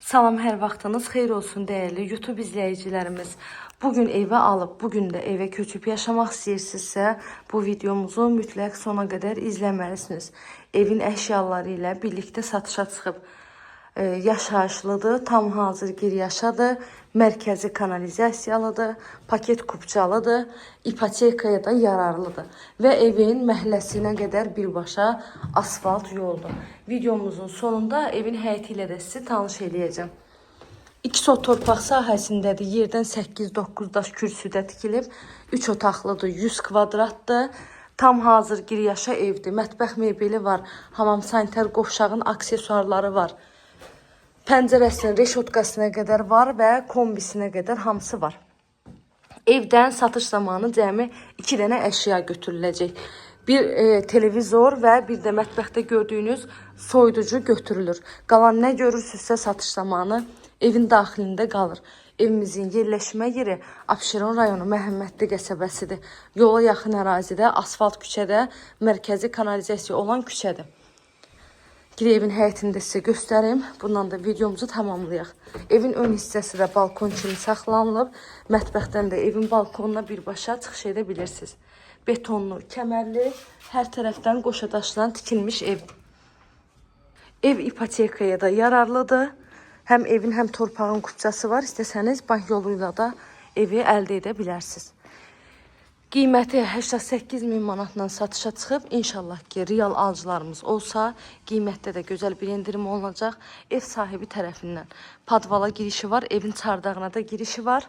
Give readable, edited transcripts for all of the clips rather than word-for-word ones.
Salam, hər vaxtınız xeyir olsun değerli YouTube izləyicilərimiz. Bugün evə alıb, bugün də evə köçüb yaşamaq istəyirsinizsə, bu videomuzu mütləq sona qədər izləməlisiniz. Evin əşyaları ilə birlikdə satışa çıxıb. Yaşayışlıdır, tam hazır giryaşadır, mərkəzi kanalizasiyalıdır, paket kupçalıdır, ipotekaya da yararlıdır və evin məhəlləsinə qədər birbaşa asfalt yoldur. Videomuzun sonunda evin həyəti ilə də sizi tanış eləyəcəm. 2 sot torpaq sahəsindədir, yerdən 8-9 daş kürsüdə tikilib, 3 otaqlıdır, 100 kvadratdır. Tam hazır giryaşa evdir, mətbəx mebeli var, hamam sanitar qovşağın aksesuarları var. Pəncərəsinin reşotkasına qədər var və kombisinə qədər hamısı var. Evdən satış zamanı cəmi 2 dənə əşya götürüləcək. Bir televizor və bir də mətbəxdə gördüyünüz soyuducu götürülür. Qalan nə görürsünüzsə satış zamanı evin daxilində qalır. Evimizin yerləşmə yeri Abşeron rayonu Məhəmmədli qəsəbəsidir. Yola yaxın ərazidə, asfalt küçədə, mərkəzi kanalizasiya olan küçədir. Evin həyətində sizə göstərim. Bundan da videomuzu tamamlayaq. Evin ön hissəsi də balkon kimi saxlanılıb. Mətbəxdən də evin balkonuna birbaşa çıxış edə bilirsiniz. Betonlu, kəmərli, hər tərəfdən qoşa daşla tikilmiş ev. Ev ipotekaya da yararlıdır. Həm evin, həm torpağın kupçası var. İstəsəniz bank yoluyla da evi əldə edə bilərsiniz. Qiyməti 88.000 manatla satışa çıxıb. İnşallah ki, real alıcılarımız olsa, qiymətdə də gözəl bir endirim olacaq. Ev sahibi tərəfindən padvala girişi var, evin çardağına da girişi var.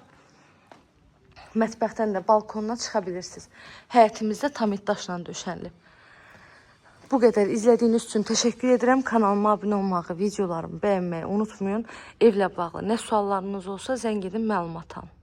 Mətbəxdən də balkonuna çıxa bilirsiniz. Həyətimizdə tamit daşla döşənilib. Bu qədər izlədiyiniz üçün təşəkkür edirəm. Kanalıma abunə olmağı, videolarımı bəyənməyi unutmayın. Evlə bağlı nə suallarınız olsa zəng edin, məlumat alın.